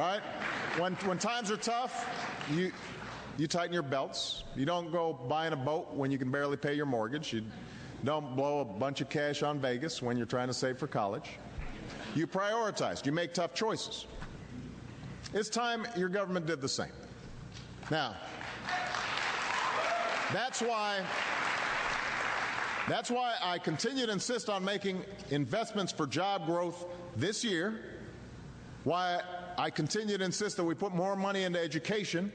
right? When times are tough, you tighten your belts. You don't go buying a boat when you can barely pay your mortgage. You don't blow a bunch of cash on Vegas when you're trying to save for college. You prioritize. You make tough choices. It's time your government did the same. Now, that's why I continue to insist on making investments for job growth this year, why I continue to insist that we put more money into education.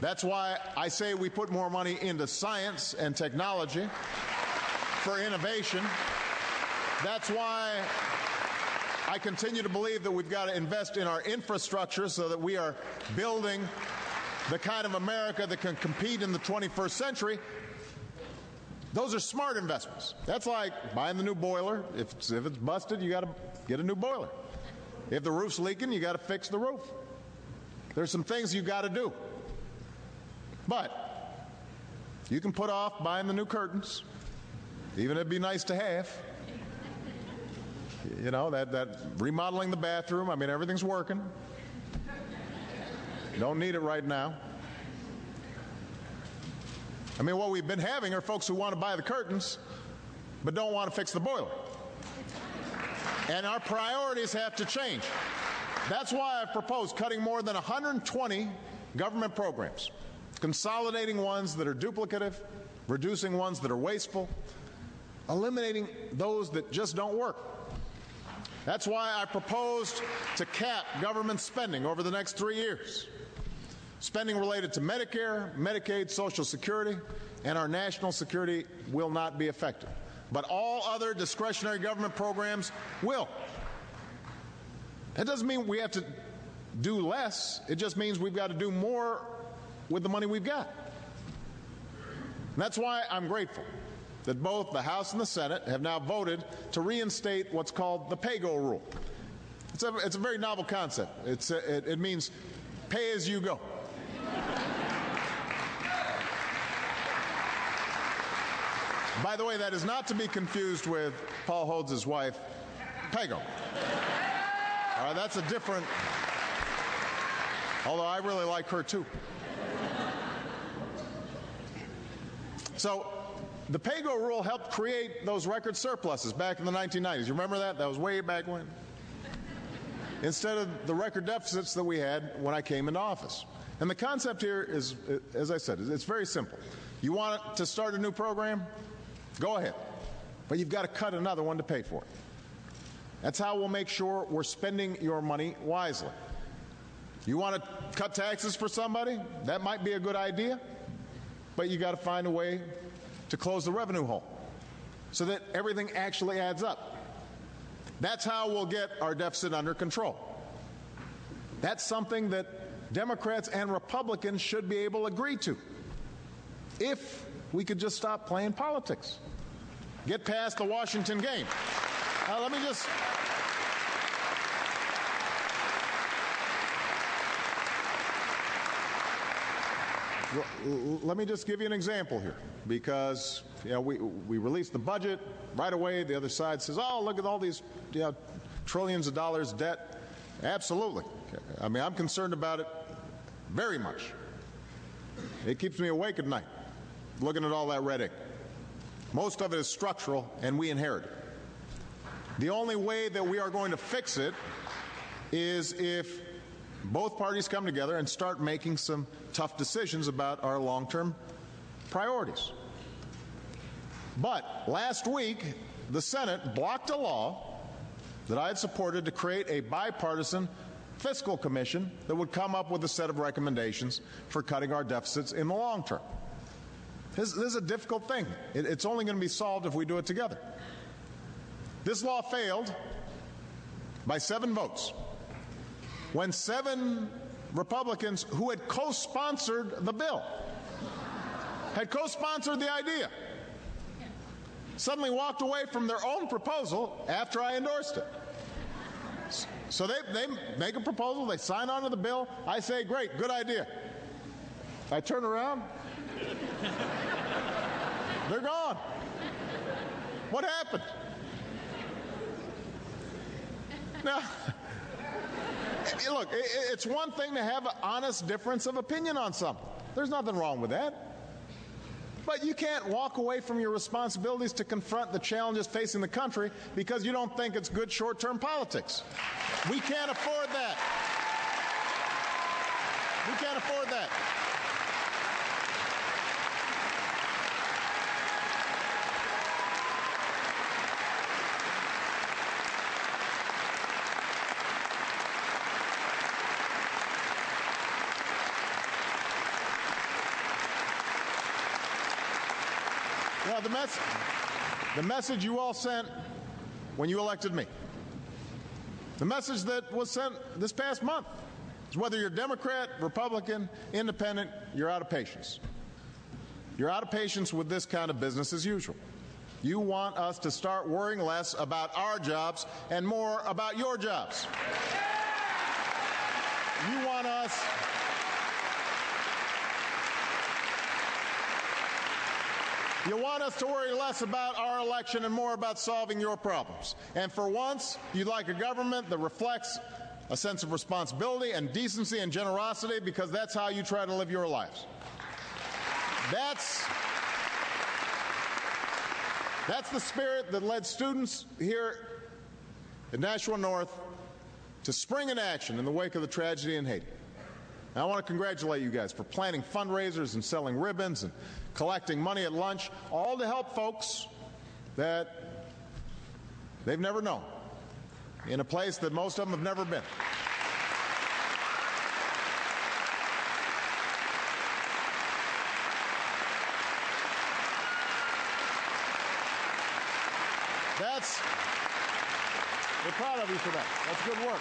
That's why I say we put more money into science and technology for innovation. That's why I continue to believe that we've got to invest in our infrastructure so that we are building the kind of America that can compete in the 21st century. Those are smart investments. That's like buying the new boiler. If it's busted, you got to get a new boiler. If the roof's leaking, you got to fix the roof. There's some things you got to do. But you can put off buying the new curtains, even if it'd be nice to have. You know, that remodeling the bathroom, I mean, everything's working. Don't need it right now. I mean, what we've been having are folks who want to buy the curtains but don't want to fix the boiler. And our priorities have to change. That's why I've proposed cutting more than 120 government programs, consolidating ones that are duplicative, reducing ones that are wasteful, eliminating those that just don't work. That's why I proposed to cap government spending over the next 3 years. Spending related to Medicare, Medicaid, Social Security, and our national security will not be affected. But all other discretionary government programs will. That doesn't mean we have to do less. It just means we've got to do more with the money we've got. And that's why I'm grateful that both the House and the Senate have now voted to reinstate what's called the pay-go rule. It's a very novel concept. It means pay as you go. By the way, that is not to be confused with Paul Hodes' wife, Pego. All right, that's a different, although I really like her too. So the pay-go rule helped create those record surpluses back in the 1990s. You remember that? That was way back when. Instead of the record deficits that we had when I came into office. And the concept here is, as I said, it's very simple. You want to start a new program? Go ahead. But you've got to cut another one to pay for it. That's how we'll make sure we're spending your money wisely. You want to cut taxes for somebody? That might be a good idea. But you got to find a way to close the revenue hole so that everything actually adds up. That's how we'll get our deficit under control. That's something that Democrats and Republicans should be able to agree to if we could just stop playing politics. Get past the Washington game. Now, let me just give you an example here, because we released the budget right away. The other side says, "Oh, look at all these trillions of dollars debt." Absolutely. I mean, I'm concerned about it very much. It keeps me awake at night, looking at all that red ink. Most of it is structural, and we inherit it. The only way that we are going to fix it is if both parties come together and start making some tough decisions about our long-term priorities. But last week, the Senate blocked a law that I had supported to create a bipartisan fiscal commission that would come up with a set of recommendations for cutting our deficits in the long term. This is a difficult thing. It's only going to be solved if we do it together. This law failed by 7 votes. When 7 Republicans who had co-sponsored the bill, had co-sponsored the idea, suddenly walked away from their own proposal after I endorsed it. So they make a proposal, they sign on to the bill, I say, great, good idea. I turn around, they're gone. What happened? Now, Look, it's one thing to have an honest difference of opinion on something. There's nothing wrong with that. But you can't walk away from your responsibilities to confront the challenges facing the country because you don't think it's good short-term politics. We can't afford that. We can't afford that. Now, the message you all sent when you elected me, the message that was sent this past month, is whether you're Democrat, Republican, Independent, you're out of patience. You're out of patience with this kind of business as usual. You want us to start worrying less about our jobs and more about your jobs. You want us to worry less about our election and more about solving your problems. And for once, you'd like a government that reflects a sense of responsibility and decency and generosity because that's how you try to live your lives. That's the spirit that led students here at Nashua North to spring into action in the wake of the tragedy in Haiti. And I want to congratulate you guys for planning fundraisers and selling ribbons and collecting money at lunch, all to help folks that they've never known, in a place that most of them have never been. We're proud of you for that. That's good work.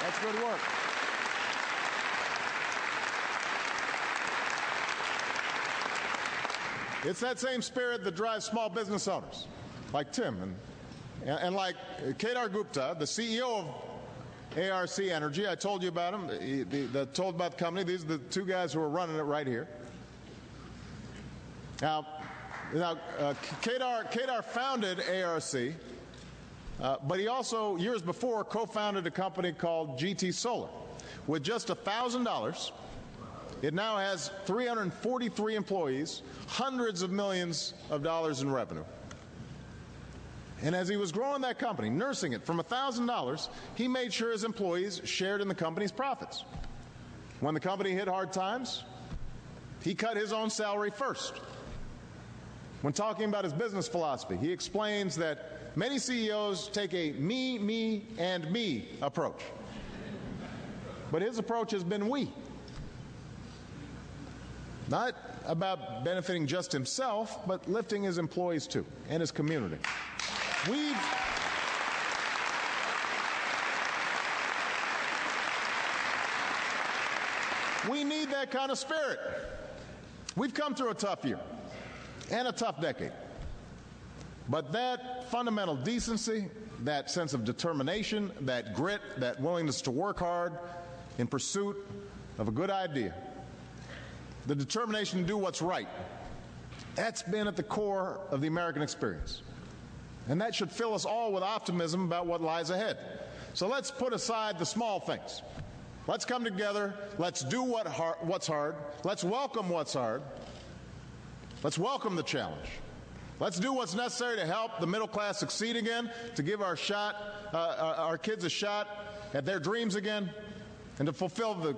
That's good work. It's that same spirit that drives small business owners, like Tim and like Kedar Gupta, the CEO of ARC Energy. I told you about him. Told about the company. These are the two guys who are running it right here. Now, Kedar founded ARC, but he also, years before, co-founded a company called GT Solar. With just $1,000, it now has 343 employees, hundreds of millions of dollars in revenue. And as he was growing that company, nursing it from $1,000, he made sure his employees shared in the company's profits. When the company hit hard times, he cut his own salary first. When talking about his business philosophy, he explains that many CEOs take a me, me, and me approach. But his approach has been we. Not about benefiting just himself, but lifting his employees too, and his community. We need that kind of spirit. We've come through a tough year and a tough decade. But that fundamental decency, that sense of determination, that grit, that willingness to work hard in pursuit of a good idea, the determination to do what's right, that's been at the core of the American experience. And that should fill us all with optimism about what lies ahead. So let's put aside the small things. Let's come together. Let's do what's hard. Let's welcome what's hard. Let's welcome the challenge. Let's do what's necessary to help the middle class succeed again, to give our kids a shot at their dreams again, and to fulfill the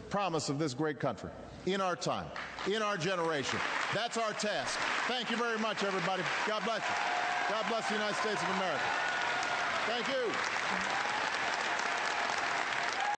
promise of this great country in our time, in our generation. That's our task. Thank you very much, everybody. God bless you. God bless the United States of America. Thank you.